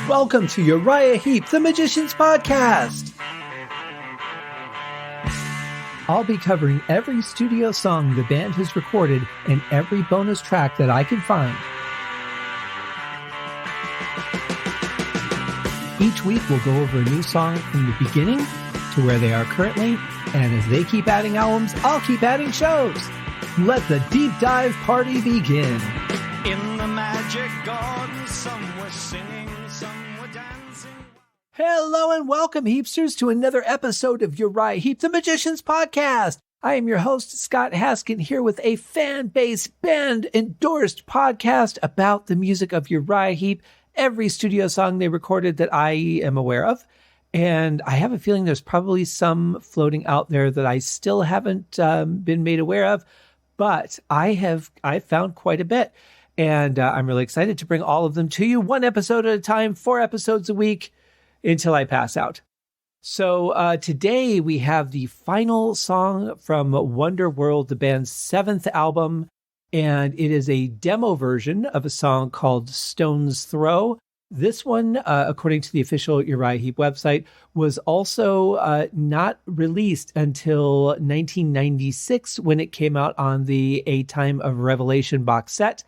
Welcome to Uriah Heep, the Magician's Podcast. I'll be covering every studio song the band has recorded and every bonus track that I can find. Each week we'll go over a new song from the beginning to where they are currently, and as they keep adding albums, I'll keep adding shows. Let the deep dive party begin. In the magic garden, some were singing, some were dancing. Hello and welcome, Heapsters, to another episode of Uriah Heep, the Magician's Podcast. I am your host, Scott Haskin, here with a fan-based, band-endorsed podcast about the music of Uriah Heep, every studio song they recorded that I am aware of. And I have a feeling there's probably some floating out there that I still haven't been made aware of, but I've found quite a bit. And I'm really excited to bring all of them to you, one episode at a time, 4 episodes a week, until I pass out. So today we have the final song from Wonderworld, the band's 7th album, and it is a demo version of a song called Stone's Throw. This one, according to the official Uriah Heep website, was also not released until 1996 when it came out on the A Time of Revelation box set.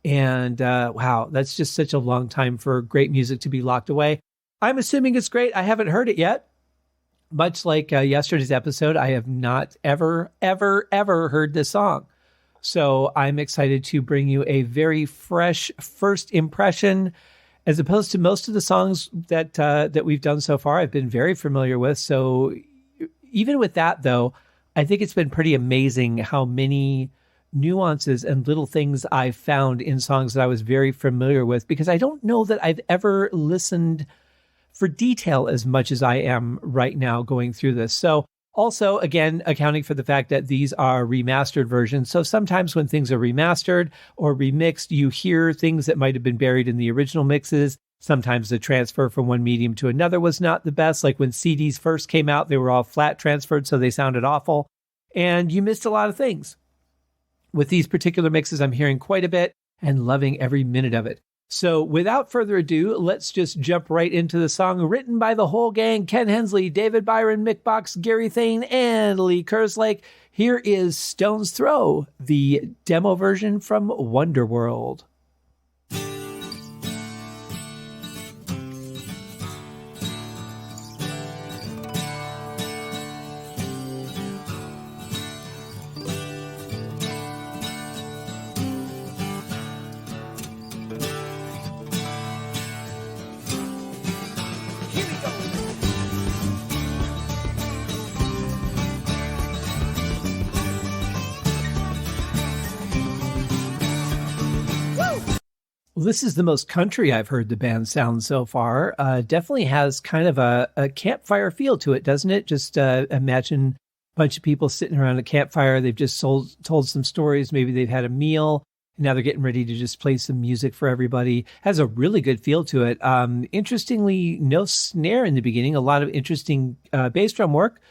And wow, that's just such a long time for great music to be locked away. I'm assuming it's great. I haven't heard it yet. Much like yesterday's episode, I have not ever heard this song. So I'm excited to bring you a very fresh first impression, as opposed to most of the songs that we've done so far. I've been very familiar with. So even with that, though, I think it's been pretty amazing how many nuances and little things I've found in songs that I was very familiar with, because I don't know that I've ever listened for detail as much as I am right now going through this. So also, again, accounting for the fact that these are remastered versions. So sometimes when things are remastered or remixed, you hear things that might have been buried in the original mixes. Sometimes the transfer from one medium to another was not the best. Like when CDs first came out, they were all flat transferred, so they sounded awful. And you missed a lot of things. With these particular mixes, I'm hearing quite a bit and loving every minute of it. So without further ado, let's just jump right into the song written by the whole gang: Ken Hensley, David Byron, Mick Box, Gary Thain, and Lee Kerslake. Here is Stone's Throw, the demo version from Wonderworld. This is the most country I've heard the band sound so far. Definitely has kind of a campfire feel to it, doesn't it? Just imagine a bunch of people sitting around a campfire. They've just told some stories. Maybe they've had a meal, and now they're getting ready to just play some music for everybody. Has a really good feel to it. Interestingly, no snare in the beginning. A lot of interesting bass drum work,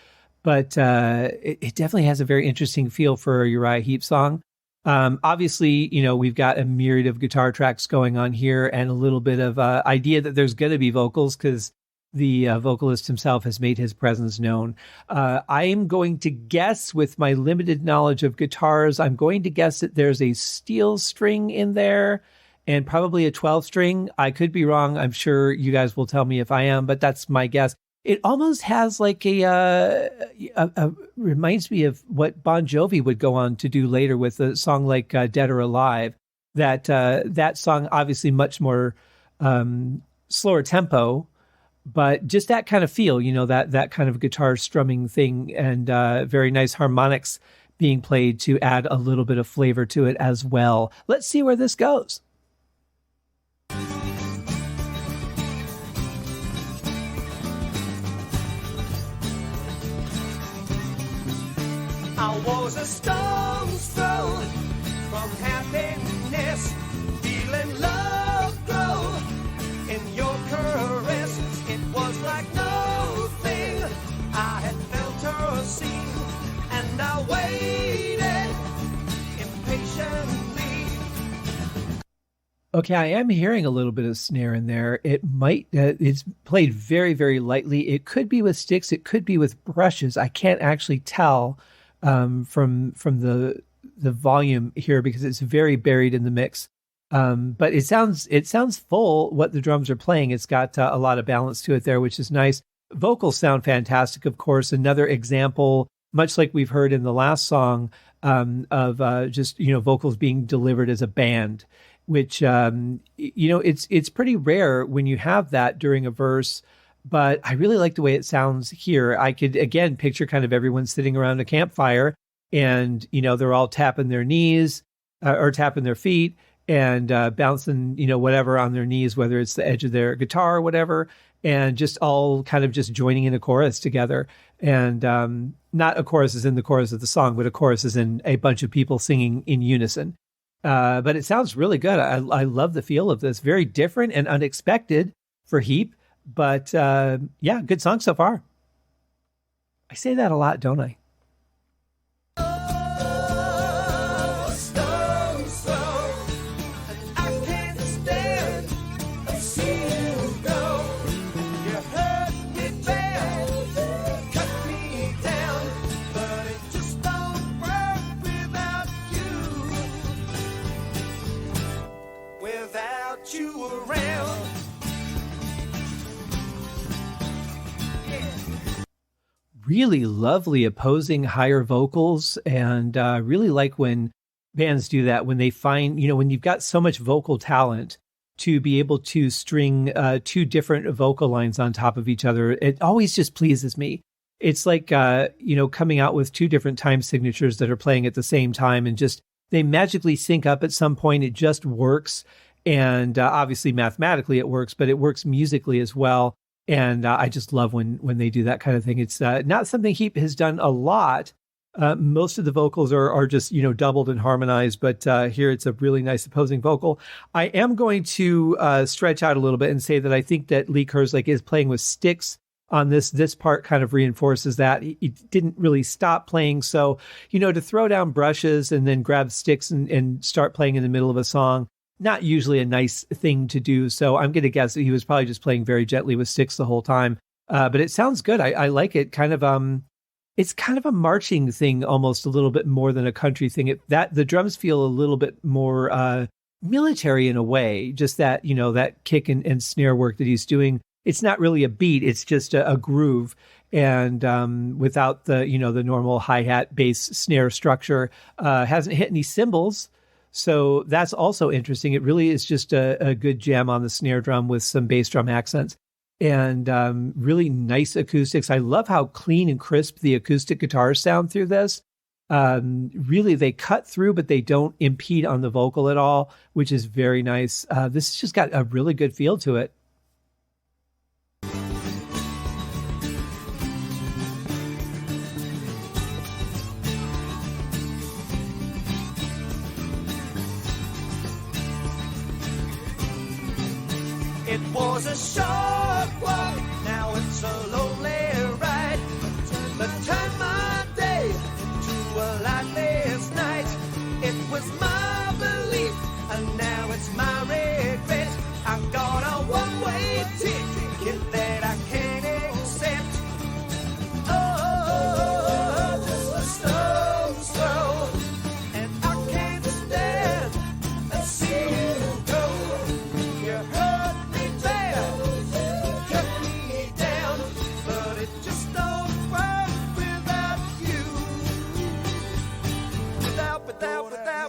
but it definitely has a very interesting feel for a Uriah Heep song. Obviously, we've got a myriad of guitar tracks going on here and a little bit of idea that there's going to be vocals because the vocalist himself has made his presence known. I am going to guess, with my limited knowledge of guitars, I'm going to guess that there's a steel string in there and probably a 12 string. I could be wrong. I'm sure you guys will tell me if I am, but that's my guess. It almost has like reminds me of what Bon Jovi would go on to do later with a song like Dead or Alive. That song, obviously much more slower tempo, but just that kind of feel, that kind of guitar strumming thing, and very nice harmonics being played to add a little bit of flavor to it as well. Let's see where this goes. I was a stone's throw from happiness, feeling love grow in your caresses. It was like nothing I had felt or seen, and I waited impatiently. Okay, I am hearing a little bit of snare in there. It's played very, very lightly. It could be with sticks, it could be with brushes. I can't actually tell from the volume here because it's very buried in the mix. But it sounds full what the drums are playing. It's got a lot of balance to it there, which is nice. Vocals sound fantastic, of course. Another example, much like we've heard in the last song, of just vocals being delivered as a band, which it's pretty rare when you have that during a verse. But I really like the way it sounds here. I could again picture kind of everyone sitting around a campfire, and they're all tapping their knees or tapping their feet and bouncing whatever on their knees, whether it's the edge of their guitar or whatever, and just all kind of just joining in a chorus together. And not a chorus is in the chorus of the song, but a chorus is in a bunch of people singing in unison. But it sounds really good. I love the feel of this. Very different and unexpected for Heep. But yeah, good song so far. I say that a lot, don't I? Really lovely opposing higher vocals, and really like when bands do that, when they find, when you've got so much vocal talent to be able to string two different vocal lines on top of each other. It always just pleases me. It's like, coming out with two different time signatures that are playing at the same time, and just they magically sync up at some point. It just works. And obviously mathematically it works, but it works musically as well. And I just love when they do that kind of thing. It's not something Heep has done a lot. Most of the vocals are just, doubled and harmonized, but here it's a really nice opposing vocal. I am going to stretch out a little bit and say that I think that Lee Kerslake is playing with sticks on this. This part kind of reinforces that. He didn't really stop playing. So, to throw down brushes and then grab sticks and start playing in the middle of a song, not usually a nice thing to do. So I'm going to guess that he was probably just playing very gently with sticks the whole time. But it sounds good. I like it. Kind of, it's kind of a marching thing, almost a little bit more than a country thing. The drums feel a little bit more military in a way. Just that, that kick and snare work that he's doing. It's not really a beat. It's just a groove. And without the, the normal hi-hat, bass, snare structure, hasn't hit any cymbals. So that's also interesting. It really is just a good jam on the snare drum with some bass drum accents, and really nice acoustics. I love how clean and crisp the acoustic guitars sound through this. Really, they cut through, but they don't impede on the vocal at all, which is very nice. This has just got a really good feel to it. It was a short walk, now it's a lonely ride. But turn my day into a lifeless night. It was my belief, and now it's my regret. I've got a one-way ticket that I can't accept. Oh, just a stone's throw, and I can't stand and see you go. You hurt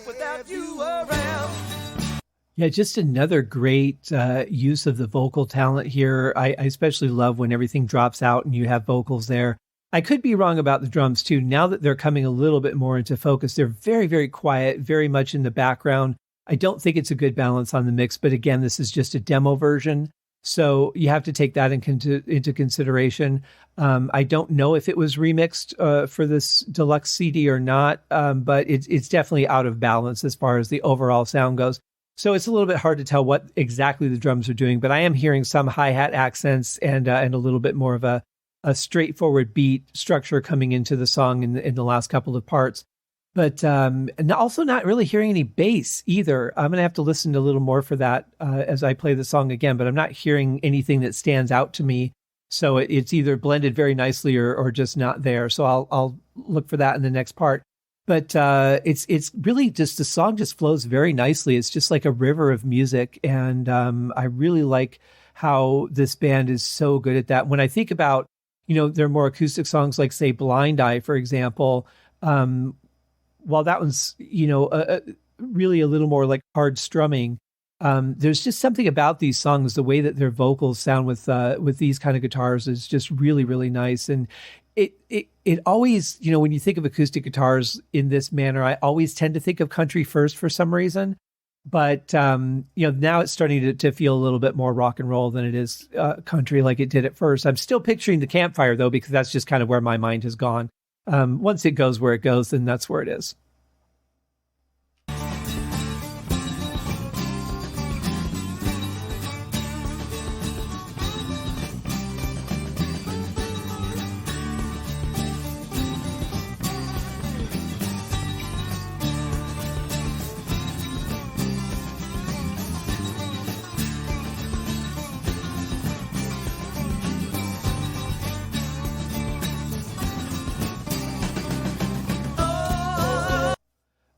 without you around. Yeah, just another great use of the vocal talent here. I especially love when everything drops out and you have vocals there. I could be wrong about the drums too. Now that they're coming a little bit more into focus, they're very, very quiet, very much in the background. I don't think it's a good balance on the mix, but again, this is just a demo version. So you have to take that into consideration. I don't know if it was remixed for this deluxe CD or not, but it's definitely out of balance as far as the overall sound goes. So it's a little bit hard to tell what exactly the drums are doing, but I am hearing some hi-hat accents and a little bit more of a straightforward beat structure coming into the song in the last couple of parts. But and also not really hearing any bass either. I'm going to have to listen to a little more for that as I play the song again, but I'm not hearing anything that stands out to me. So it's either blended very nicely or just not there. So I'll look for that in the next part. But it's really just, the song just flows very nicely. It's just like a river of music. And I really like how this band is so good at that. When I think about, their more acoustic songs like, say, Blind Eye, for example, while that one's, really a little more like hard strumming, there's just something about these songs, the way that their vocals sound with these kind of guitars is just really, really nice. And it always, when you think of acoustic guitars in this manner, I always tend to think of country first for some reason. But, now it's starting to feel a little bit more rock and roll than it is country like it did at first. I'm still picturing the Campfire, though, because that's just kind of where my mind has gone. Once it goes where it goes, then that's where it is.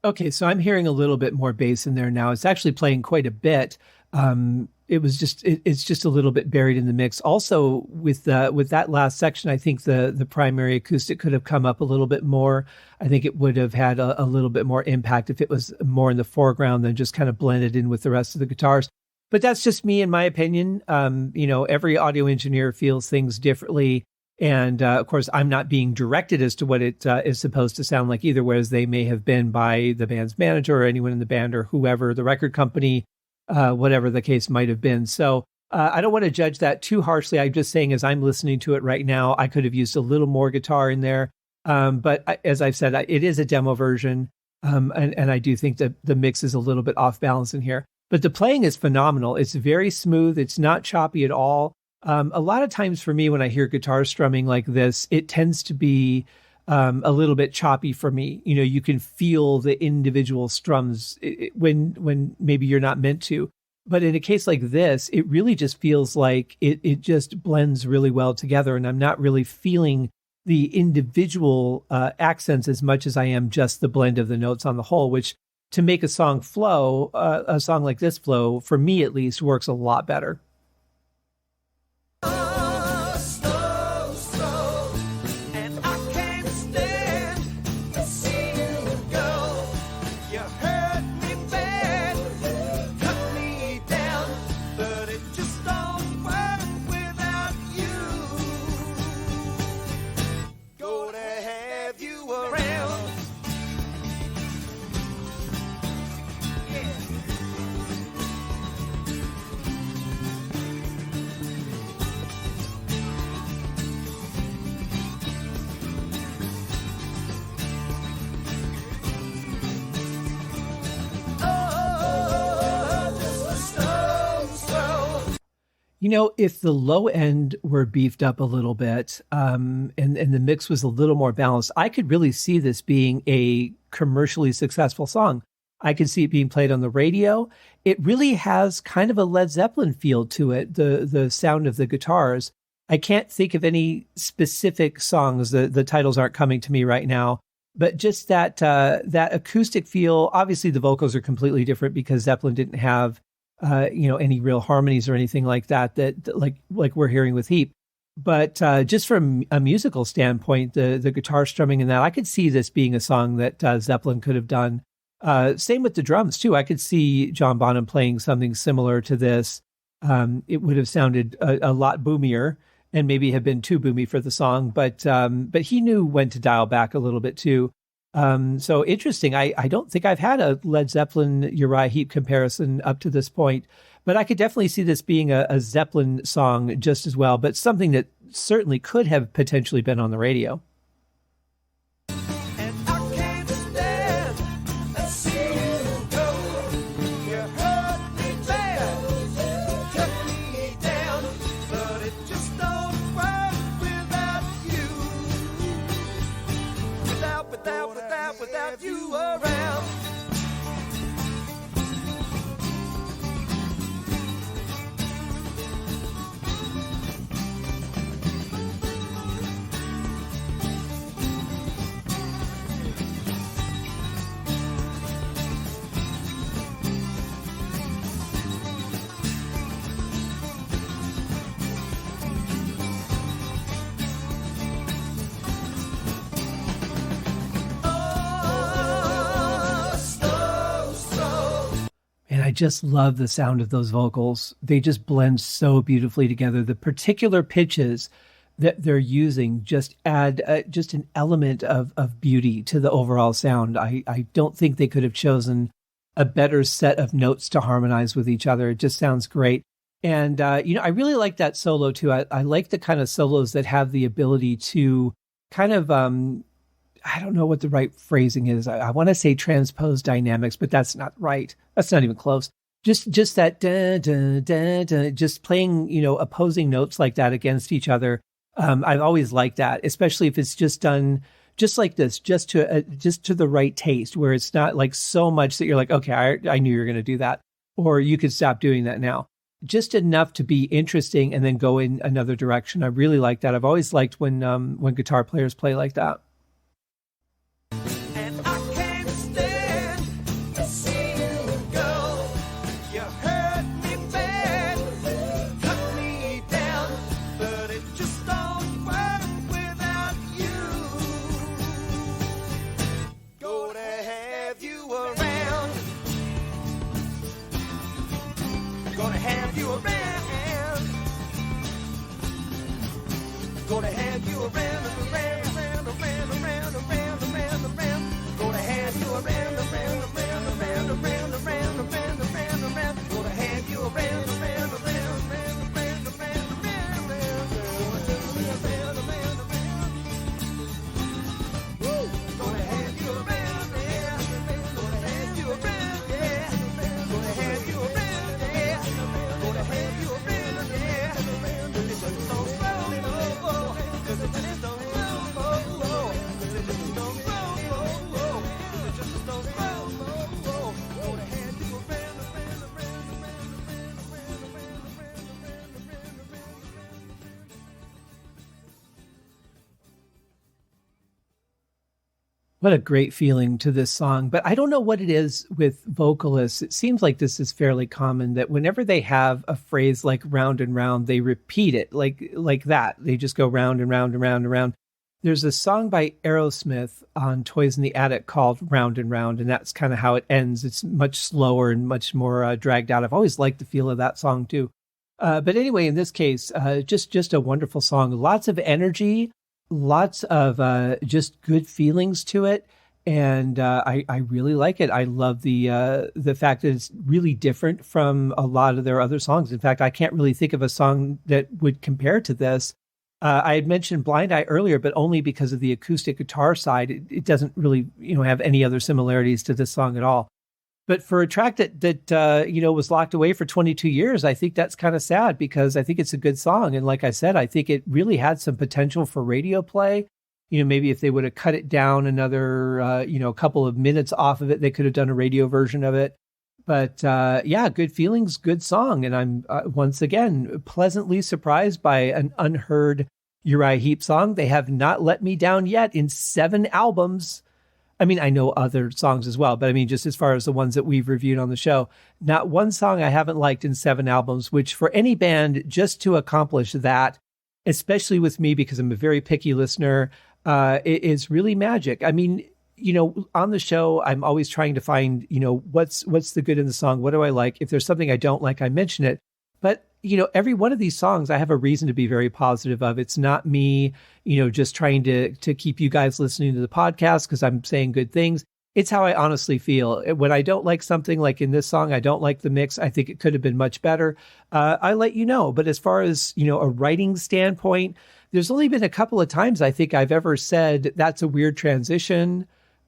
Okay, so I'm hearing a little bit more bass in there now. It's actually playing quite a bit. It's just a little bit buried in the mix. Also, with that last section, I think the primary acoustic could have come up a little bit more. I think it would have had a little bit more impact if it was more in the foreground than just kind of blended in with the rest of the guitars. But that's just me, in my opinion. Every audio engineer feels things differently. And of course, I'm not being directed as to what it is supposed to sound like either, whereas they may have been by the band's manager or anyone in the band or whoever, the record company, whatever the case might have been. So I don't want to judge that too harshly. I'm just saying, as I'm listening to it right now, I could have used a little more guitar in there. But as I've said, it is a demo version. And I do think that the mix is a little bit off balance in here. But the playing is phenomenal. It's very smooth. It's not choppy at all. A lot of times for me, when I hear guitar strumming like this, it tends to be a little bit choppy for me. You can feel the individual strums when maybe you're not meant to. But in a case like this, it really just feels like it just blends really well together. And I'm not really feeling the individual accents as much as I am just the blend of the notes on the whole, which to make a song flow, a song like this flow, for me at least, works a lot better. If the low end were beefed up a little bit and the mix was a little more balanced, I could really see this being a commercially successful song. I could see it being played on the radio. It really has kind of a Led Zeppelin feel to it, the sound of the guitars. I can't think of any specific songs. The titles aren't coming to me right now. But just that acoustic feel. Obviously, the vocals are completely different because Zeppelin didn't have any real harmonies or anything like that like we're hearing with Heep. But just from a musical standpoint, the guitar strumming and that, I could see this being a song that Zeppelin could have done. Same with the drums too. I could see John Bonham playing something similar to this. It would have sounded a lot boomier and maybe have been too boomy for the song, but he knew when to dial back a little bit too. So interesting. I don't think I've had a Led Zeppelin Uriah Heep comparison up to this point, but I could definitely see this being a Zeppelin song just as well, but something that certainly could have potentially been on the radio. Without you just love the sound of those vocals. They just blend so beautifully together. The particular pitches that they're using just add just an element of beauty to the overall sound. I don't think they could have chosen a better set of notes to harmonize with each other. It just sounds great. And, I really like that solo too. I like the kind of solos that have the ability to kind of, I don't know what the right phrasing is. I want to say transpose dynamics, but that's not right. That's not even close. Just that, da, da, da, da, just playing, opposing notes like that against each other. I've always liked that, especially if it's just done just like this, just to the right taste, where it's not like so much that you're like, okay, I knew you were going to do that, or you could stop doing that now. Just enough to be interesting and then go in another direction. I really like that. I've always liked when guitar players play like that. And I can't stand to see you go. You hurt me bad, cut me down, but it just don't work without you. Gonna have you around. Gonna have you around. Gonna have you around. What a great feeling to this song. But I don't know what it is with vocalists. It seems like this is fairly common, that whenever they have a phrase like round and round, they repeat it like that. They just go round and round and round and round. There's a song by Aerosmith on Toys in the Attic called Round and Round, and that's kind of how it ends. It's much slower and much more dragged out. I've always liked the feel of that song too. But anyway, in this case, just a wonderful song. Lots of energy, lots of just good feelings to it. And I really like it. I love the fact that it's really different from a lot of their other songs. In fact, I can't really think of a song that would compare to this. I had mentioned Blind Eye earlier, but only because of the acoustic guitar side. It doesn't really, have any other similarities to this song at all. But for a track that was locked away for 22 years, I think that's kind of sad, because I think it's a good song. And like I said, I think it really had some potential for radio play. Maybe if they would have cut it down another, a couple of minutes off of it, they could have done a radio version of it. But good feelings, good song. And I'm once again pleasantly surprised by an unheard Uriah Heep song. They have not let me down yet in 7 albums. I mean, I know other songs as well, but I mean, just as far as the ones that we've reviewed on the show, not one song I haven't liked in 7 albums, which for any band, just to accomplish that, especially with me, because I'm a very picky listener, it is really magic. I mean, on the show, I'm always trying to find, what's the good in the song? What do I like? If there's something I don't like, I mention it. But, every one of these songs, I have a reason to be very positive of. It's not me, just trying to keep you guys listening to the podcast because I'm saying good things. It's how I honestly feel. When I don't like something, like in this song, I don't like the mix, I think it could have been much better, I let you know. But as far as, a writing standpoint, there's only been a couple of times I think I've ever said that's a weird transition,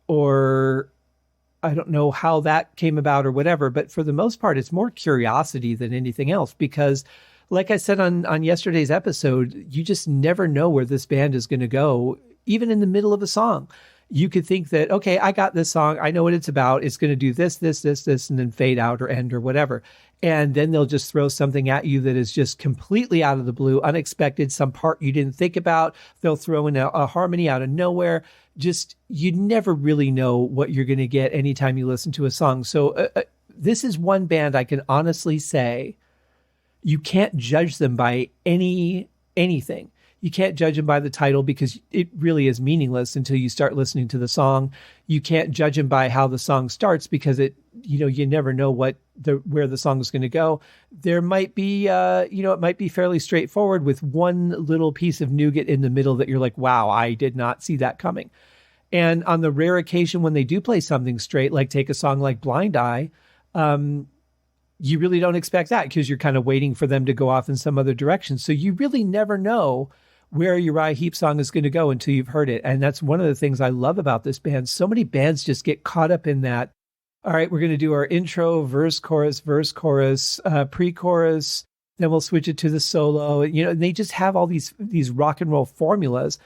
or I don't know how that came about or whatever. But for the most part, it's more curiosity than anything else, because like I said on yesterday's episode, you just never know where this band is going to go, even in the middle of a song. You could think that, okay, I got this song, I know what it's about, it's going to do this, and then fade out or end or whatever. And then they'll just throw something at you that is just completely out of the blue, unexpected, some part you didn't think about. They'll throw in a harmony out of nowhere. Just, you never really know what you're going to get anytime you listen to a song. So this is one band I can honestly say you can't judge them by anything. You can't judge them by the title, because it really is meaningless until you start listening to the song. You can't judge them by how the song starts, because it you never know where the song is going to go. There might be, it might be fairly straightforward with one little piece of nougat in the middle that you're like, wow, I did not see that coming. And on the rare occasion when they do play something straight, like take a song like Blind Eye, you really don't expect that because you're kind of waiting for them to go off in some other direction. So you really never know where a Uriah Heep song is going to go until you've heard it. And that's one of the things I love about this band. So many bands just get caught up in that. All right, we're going to do our intro, verse, chorus, pre-chorus, then we'll switch it to the solo. And they just have all these rock and roll formulas.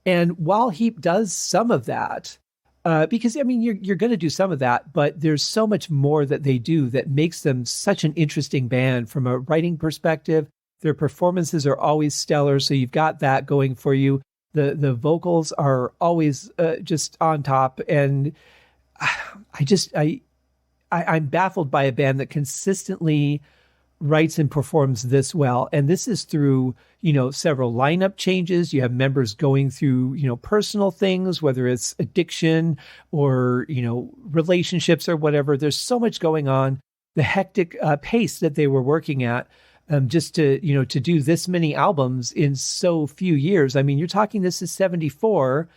And while Heep does some of that, because you're going to do some of that, but there's so much more that they do that makes them such an interesting band from a writing perspective. Their performances are always stellar, so you've got that going for you. The vocals are always just on top, and I'm baffled by a band that consistently writes and performs this well. And this is through, several lineup changes. You have members going through, personal things, whether it's addiction or, relationships or whatever. There's so much going on. The hectic pace that they were working at, just to do this many albums in so few years. I mean, you're talking, this is 74.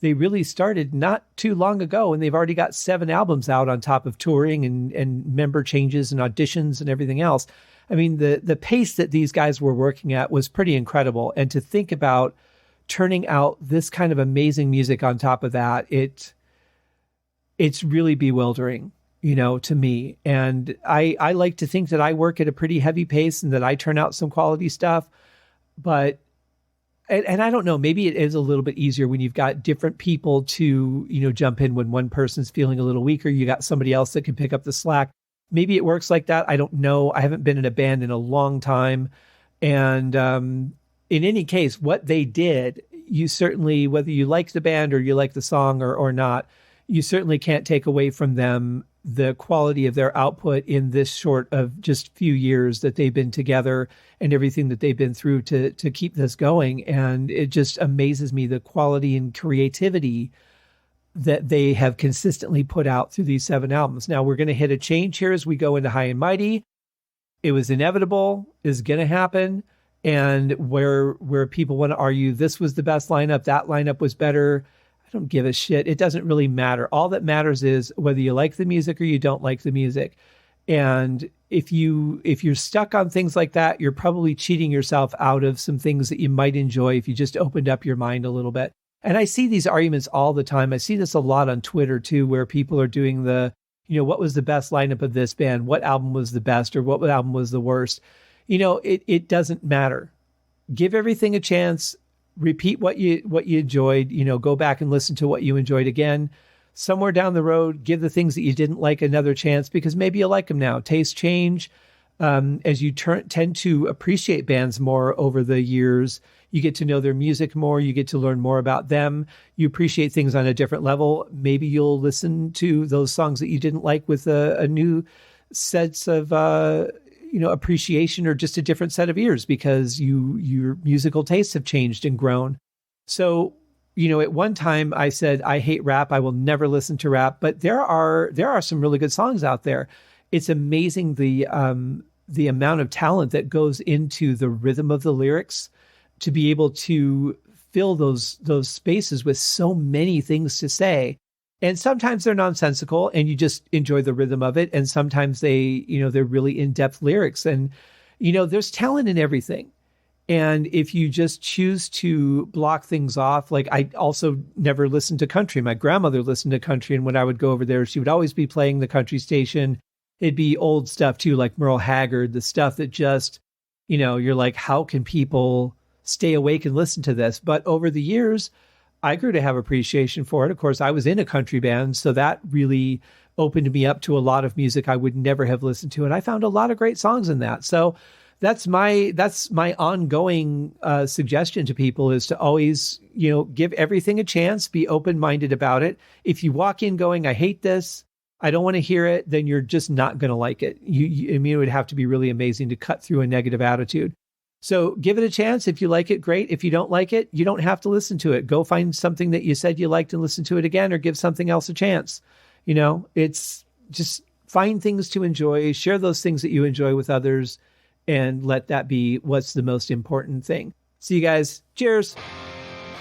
They really started not too long ago, and they've already got 7 albums out on top of touring and member changes and auditions and everything else. I mean, the pace that these guys were working at was pretty incredible. And to think about turning out this kind of amazing music on top of that, it's really bewildering, to me. And I like to think that I work at a pretty heavy pace and that I turn out some quality stuff. But, and I don't know, maybe it is a little bit easier when you've got different people to, jump in when one person's feeling a little weaker. You got somebody else that can pick up the slack. Maybe it works like that. I don't know. I haven't been in a band in a long time. And in any case, what they did, you certainly, whether you like the band or you like the song or not, you certainly can't take away from them the quality of their output in this short of just few years that they've been together and everything that they've been through to keep this going. And it just amazes me, the quality and creativity that they have consistently put out through these 7 albums. Now we're going to hit a change here as we go into High and Mighty. It was inevitable, is going to happen. And where people want to argue this was the best lineup, that lineup was better, I don't give a shit. It doesn't really matter. All that matters is whether you like the music or you don't like the music. And if you're stuck on things like that, you're probably cheating yourself out of some things that you might enjoy if you just opened up your mind a little bit. And I see these arguments all the time. I see this a lot on Twitter too, where people are doing what was the best lineup of this band? What album was the best or what album was the worst? It doesn't matter. Give everything a chance. Repeat what you enjoyed, go back and listen to what you enjoyed again. Somewhere down the road, give the things that you didn't like another chance because maybe you like them now. Tastes change. As you tend to appreciate bands more over the years, you get to know their music more. You get to learn more about them. You appreciate things on a different level. Maybe you'll listen to those songs that you didn't like with a new sense of, appreciation or just a different set of ears because your musical tastes have changed and grown. So, at one time I said, I hate rap. I will never listen to rap, but there are some really good songs out there. It's amazing the amount of talent that goes into the rhythm of the lyrics to be able to fill those spaces with so many things to say. And sometimes they're nonsensical and you just enjoy the rhythm of it. And sometimes they're really in-depth lyrics and, there's talent in everything. And if you just choose to block things off, like I also never listened to country. My grandmother listened to country. And when I would go over there, she would always be playing the country station. It'd be old stuff too, like Merle Haggard, the stuff that just, you're like, how can people stay awake and listen to this? But over the years, I grew to have appreciation for it. Of course, I was in a country band, so that really opened me up to a lot of music I would never have listened to. And I found a lot of great songs in that. So that's my ongoing suggestion to people is to always, give everything a chance, be open-minded about it. If you walk in going, I hate this, I don't want to hear it, then you're just not going to like it. It would have to be really amazing to cut through a negative attitude. So give it a chance. If you like it, great. If you don't like it, you don't have to listen to it. Go find something that you said you liked and listen to it again, or give something else a chance. It's just find things to enjoy, share those things that you enjoy with others, and let that be what's the most important thing. See you guys. Cheers.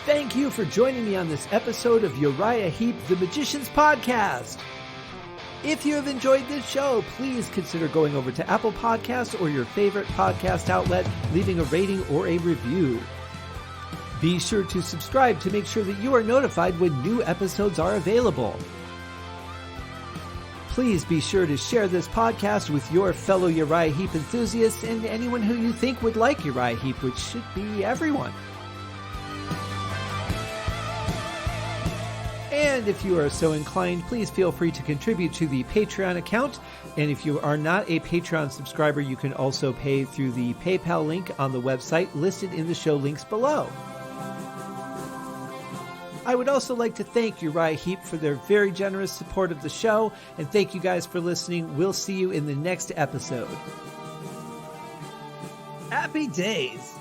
Thank you for joining me on this episode of Uriah Heep, the Magicians Podcast. If you have enjoyed this show, please consider going over to Apple Podcasts or your favorite podcast outlet, leaving a rating or a review. Be sure to subscribe to make sure that you are notified when new episodes are available. Please be sure to share this podcast with your fellow Uriah Heep enthusiasts and anyone who you think would like Uriah Heep, which should be everyone. And if you are so inclined, please feel free to contribute to the Patreon account. And if you are not a Patreon subscriber, you can also pay through the PayPal link on the website listed in the show links below. I would also like to thank Uriah Heep for their very generous support of the show, and thank you guys for listening. We'll see you in the next episode. Happy days!